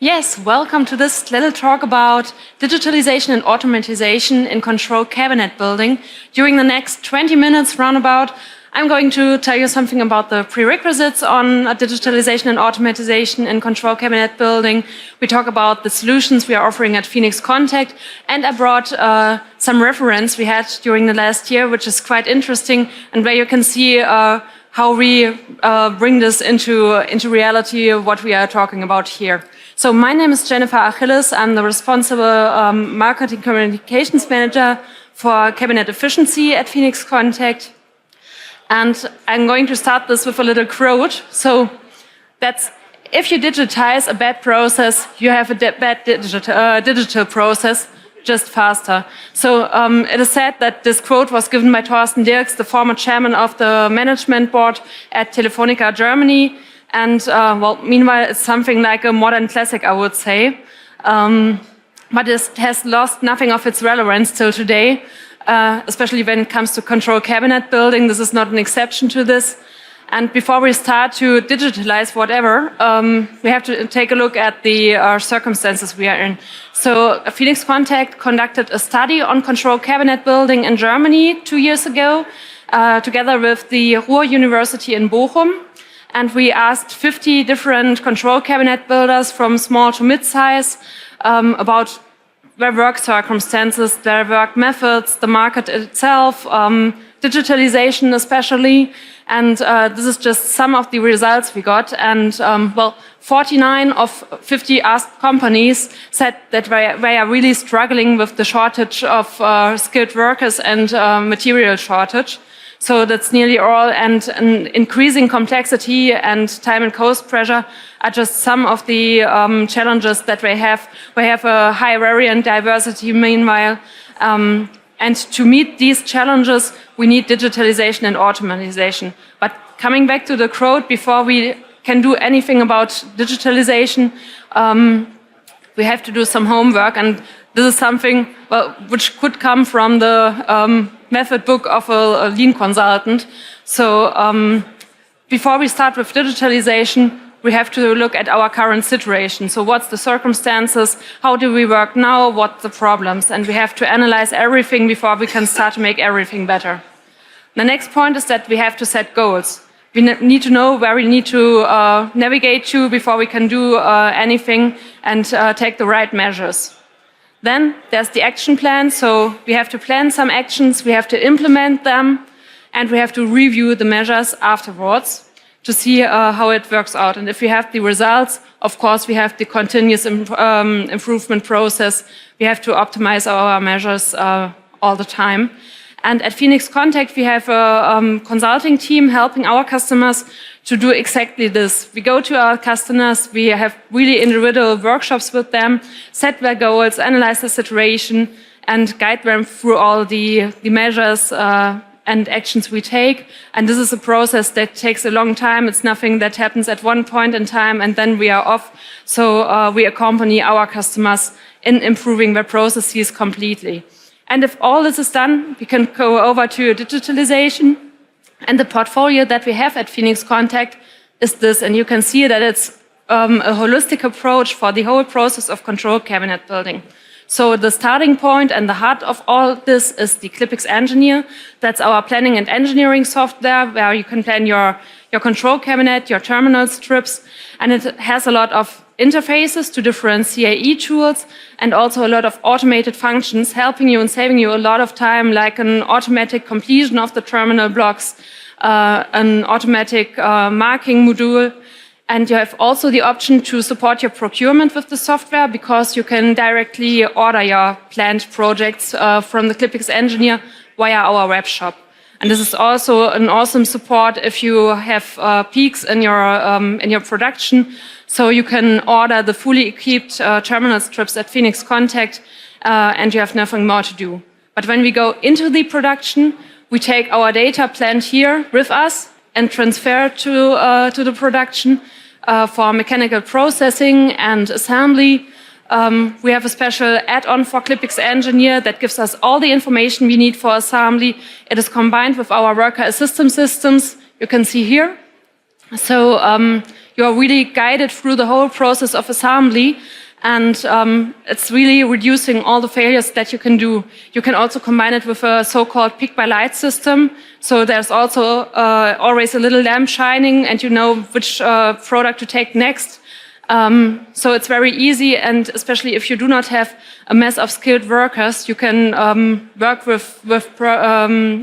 Yes, welcome to this little talk about digitalization and automatization in control cabinet building. During the next 20 minutes roundabout, I'm going to tell you something about the prerequisites on digitalization and automatization in control cabinet building. We talk about the solutions we are offering at Phoenix Contact, and I brought some reference we had during the last year, which is quite interesting, and where you can see how we bring this into reality of what we are talking about here. So my name is Jennifer Achilles. I'm the responsible marketing communications manager for cabinet efficiency at Phoenix Contact. And I'm going to start this with a little quote. So that's, if you digitize a bad process, you have a bad digital process, just faster. So it is said that this quote was given by Thorsten Dirks, the former chairman of the management board at Telefonica Germany. And well, meanwhile, it's something like a modern classic, I would say. But it has lost nothing of its relevance till today, especially when it comes to control cabinet building. This is not an exception to this. And before we start to digitalize whatever, we have to take a look at the circumstances we are in. So Phoenix Contact conducted a study on control cabinet building in Germany 2 years ago, together with the Ruhr University in Bochum. And we asked 50 different control cabinet builders from small to mid-size about their work circumstances, their work methods, the market itself, digitalization especially. And this is just some of the results we got. And well, 49 of 50 asked companies said that they are really struggling with the shortage of skilled workers and material shortage. So that's nearly all, and an increasing complexity and time and cost pressure are just some of the challenges that we have. We have a high variant diversity meanwhile, and to meet these challenges, we need digitalization and automatization. But coming back to the quote, before we can do anything about digitalization, we have to do some homework, and this is something which could come from the method book of a lean consultant. So before we start with digitalization, we have to look at our current situation. So what's the circumstances? How do we work now? What the problems? And we have to analyze everything before we can start to make everything better. The next point is that we have to set goals. We need to know where we need to navigate to before we can do anything and take the right measures. Then there's the action plan. So we have to plan some actions, we have to implement them, and we have to review the measures afterwards to see how it works out. And if we have the results, of course, we have the continuous improvement process. We have to optimize our measures all the time. And at Phoenix Contact, we have a consulting team helping our customers to do exactly this. We go to our customers, we have really individual workshops with them, set their goals, analyze the situation, and guide them through all the measures and actions we take. And this is a process that takes a long time. It's nothing that happens at one point in time and then we are off. So we accompany our customers in improving their processes completely. And if all this is done, we can go over to digitalization. And the portfolio that we have at Phoenix Contact is this. And you can see that it's a holistic approach for the whole process of control cabinet building. So the starting point and the heart of all this is the ClipX Engineer. That's our planning and engineering software where you can plan your control cabinet, your terminal strips. And it has a lot of interfaces to different CAE tools and also a lot of automated functions helping you and saving you a lot of time, like an automatic completion of the terminal blocks, an automatic marking module. And you have also the option to support your procurement with the software because you can directly order your planned projects from the ClipX Engineer via our web shop. And this is also an awesome support if you have peaks in your production. So you can order the fully equipped terminal strips at Phoenix Contact and you have nothing more to do. But when we go into the production, we take our data planned here with us and transfer to the production for mechanical processing and assembly. We have a special add-on for ClipX Engineer that gives us all the information we need for assembly. It is combined with our worker assistance systems, you can see here. So you are really guided through the whole process of assembly. And it's really reducing all the failures that you can do. You can also combine it with a so-called pick-by-light system. So there's also always a little lamp shining, and you know which product to take next. So it's very easy, and especially if you do not have a mass of skilled workers, you can work with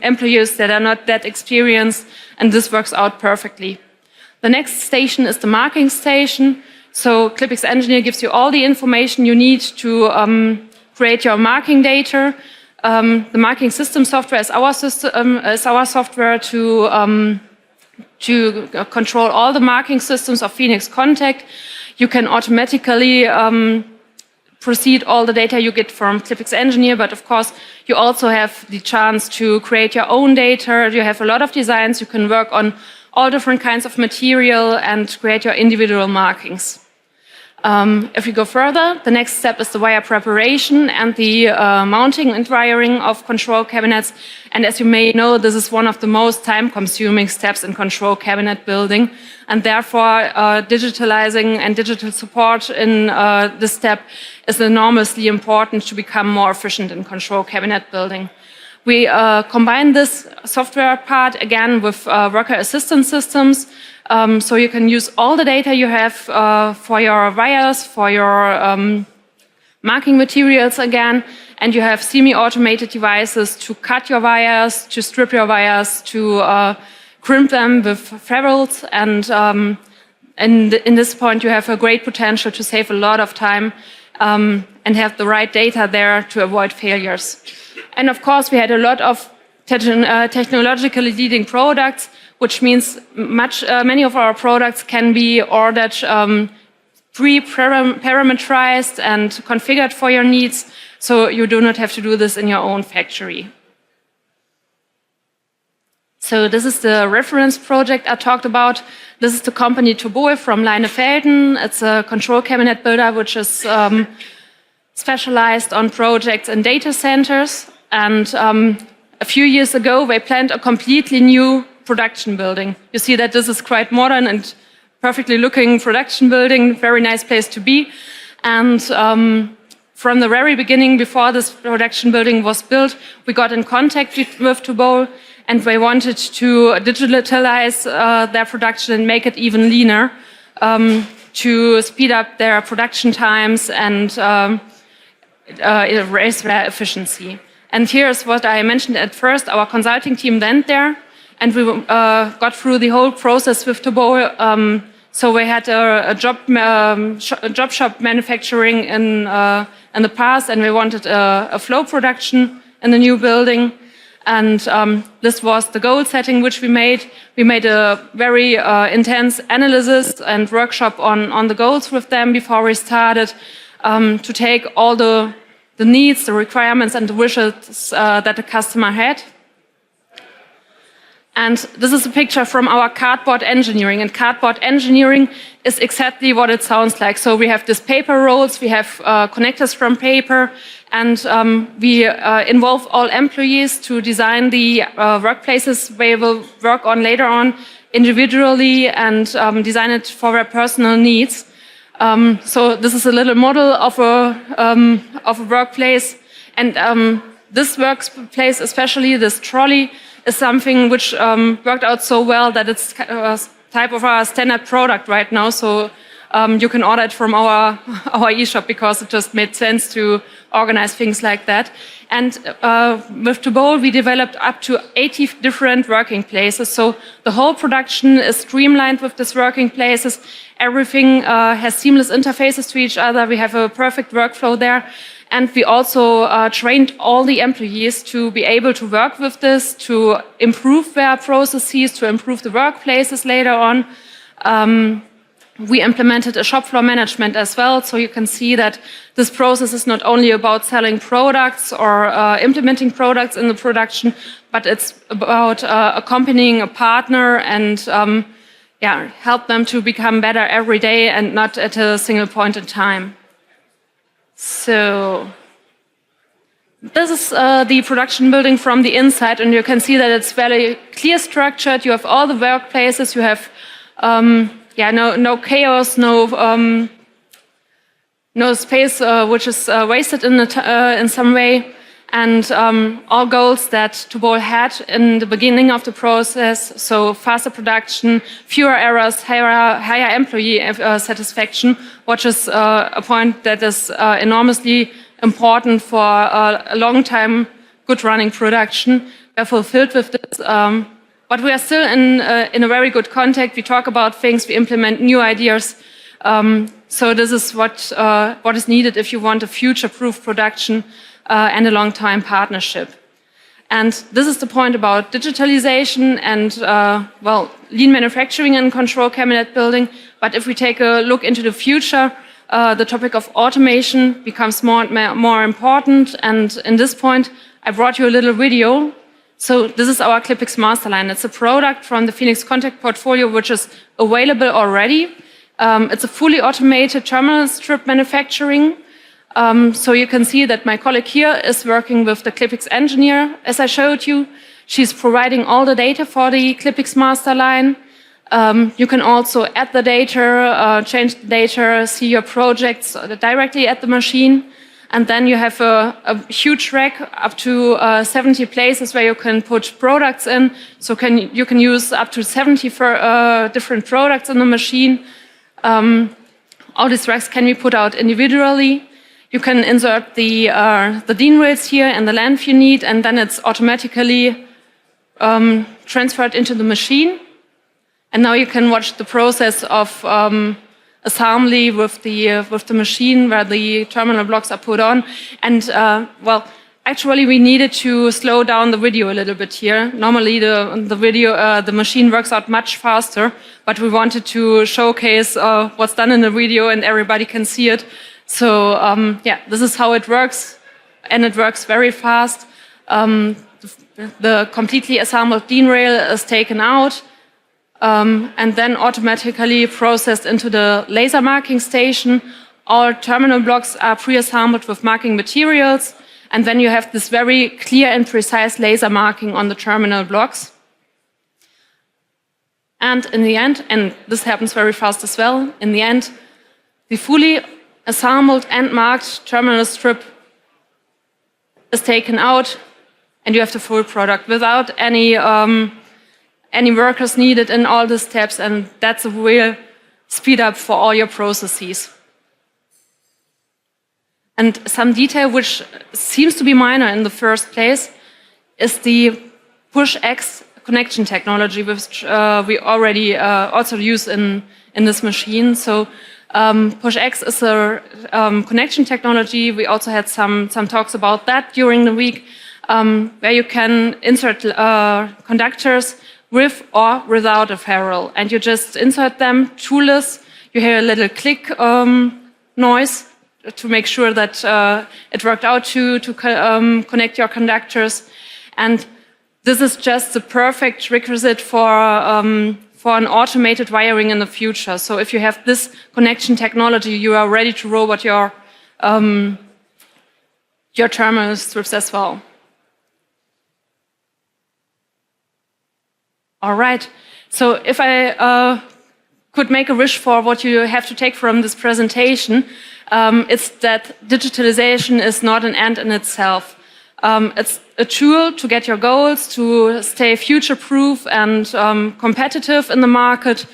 employees that are not that experienced, and this works out perfectly. The next station is the marking station. So ClipX Engineer gives you all the information you need to create your marking data. The marking system software is our software to control all the marking systems of Phoenix Contact. You can automatically proceed all the data you get from ClipX Engineer, but of course you also have the chance to create your own data. You have a lot of designs. You can work on all different kinds of material and create your individual markings. If we go further, the next step is the wire preparation and the mounting and wiring of control cabinets. And as you may know, this is one of the most time-consuming steps in control cabinet building. And therefore, digitalizing and digital support in this step is enormously important to become more efficient in control cabinet building. We combine this software part again with worker assistance systems. So you can use all the data you have for your wires, for your marking materials again, and you have semi-automated devices to cut your wires, to strip your wires, to crimp them with ferrules, and in this point you have a great potential to save a lot of time and have the right data there to avoid failures. And of course we had a lot of technologically leading products, which means many of our products can be ordered pre-parameterized and configured for your needs, so you do not have to do this in your own factory. So this is the reference project I talked about. This is the company Toboe from Leinefelden. It's a control cabinet builder which is specialized on projects in data centers. And a few years ago, they planned a completely new production building. You see that this is quite modern and perfectly looking production building, very nice place to be. And from the very beginning, before this production building was built, we got in contact with Toboe, and they wanted to digitalize their production and make it even leaner to speed up their production times and raise their efficiency. And here's what I mentioned at first. Our consulting team went there, and we got through the whole process with Toboe. So we had a job shop manufacturing in the past, and we wanted a flow production in the new building. And this was the goal setting which we made. We made a very intense analysis and workshop on the goals with them before we started to take all the needs, the requirements, and the wishes that the customer had. And this is a picture from our cardboard engineering. And cardboard engineering is exactly what it sounds like. So we have these paper rolls, we have connectors from paper, and we involve all employees to design the workplaces they will work on later on individually and design it for their personal needs. So this is a little model of a workplace, and this workplace, especially this trolley, is something which worked out so well that it's type of our standard product right now. So you can order it from our e-shop because it just made sense to organize things like that. And with Toboe, we developed up to 80 different working places. So the whole production is streamlined with these working places. Everything has seamless interfaces to each other. We have a perfect workflow there. And we also trained all the employees to be able to work with this, to improve their processes, to improve the workplaces later on. We implemented a shop floor management as well, so you can see that this process is not only about selling products or implementing products in the production, but it's about accompanying a partner and help them to become better every day and not at a single point in time. So this is the production building from the inside, and you can see that it's very clear structured. You have all the workplaces, you have no chaos, no space which is wasted in some way, and all goals that Tobol had in the beginning of the process, so faster production, fewer errors, higher employee satisfaction, which is a point that is enormously important for a long time good running production. We are fulfilled with this, but we are still in a very good contact. We talk about things, we implement new ideas. So this is what is needed if you want a future-proof production and a long-time partnership. And this is the point about digitalization and, lean manufacturing and control cabinet building. But if we take a look into the future, the topic of automation becomes more and more important. And in this point, I brought you a little video. So this is our Clipix Masterline. It's a product from the Phoenix Contact portfolio, which is available already. It's a fully automated terminal strip manufacturing. So you can see that my colleague here is working with the Clipix engineer, as I showed you. She's providing all the data for the Clipix Masterline. You can also add the data, change the data, see your projects directly at the machine. And then you have a huge rack, up to 70 places where you can put products in. So you can use up to 70 different products in the machine. All these racks can be put out individually. You can insert the DIN rails here and the length you need, and then it's automatically transferred into the machine. And now you can watch the process of assembly with the machine where the terminal blocks are put on. And actually we needed to slow down the video a little bit here. Normally the machine works out much faster, but we wanted to showcase what's done in the video and everybody can see it. So this is how it works, and it works very fast. The completely assembled DIN rail is taken out and then automatically processed into the laser marking station. All terminal blocks are pre-assembled with marking materials, and then you have this very clear and precise laser marking on the terminal blocks. And in the end, and this happens very fast as well, in the end, the fully assembled and marked terminal strip is taken out, and you have the full product without any workers needed in all the steps, and that's a real speed up for all your processes. And some detail which seems to be minor in the first place is the push-X connection technology, which we already also use in this machine. So push-X is a connection technology. We also had some talks about that during the week, where you can insert conductors with or without a ferrule. And you just insert them toolless. You hear a little click noise to make sure that it worked out to connect your conductors. And this is just the perfect requisite for an automated wiring in the future. So if you have this connection technology, you are ready to robot your terminal strips as well. All right. So if I could make a wish for what you have to take from this presentation, it's that digitalization is not an end in itself. It's a tool to get your goals, to stay future-proof and competitive in the market,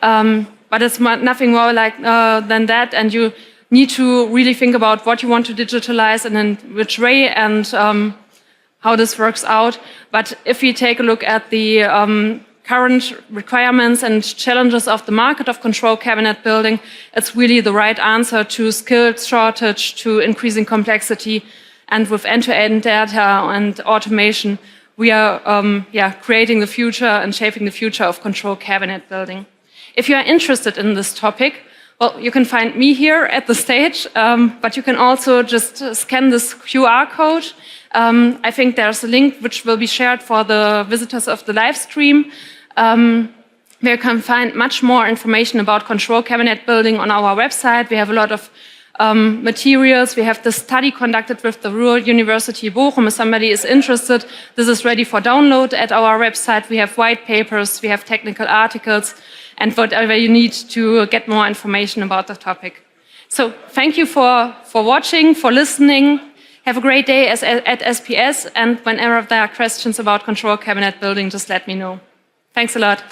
but it's nothing more than that, and you need to really think about what you want to digitalize and in which way and how this works out. But if we take a look at the current requirements and challenges of the market of control cabinet building, it's really the right answer to skills shortage, to increasing complexity. And with end-to-end data and automation, we are creating the future and shaping the future of control cabinet building. If you are interested in this topic, well, you can find me here at the stage, but you can also just scan this QR code. I think there's a link which will be shared for the visitors of the live stream, where you can find much more information about control cabinet building on our website. We have a lot of materials. We have the study conducted with the Ruhr University Bochum. If somebody is interested, this is ready for download at our website. We have white papers, we have technical articles, and whatever you need to get more information about the topic. So thank you for watching, for listening. Have a great day at SPS, and whenever there are questions about control cabinet building, just let me know. Thanks a lot.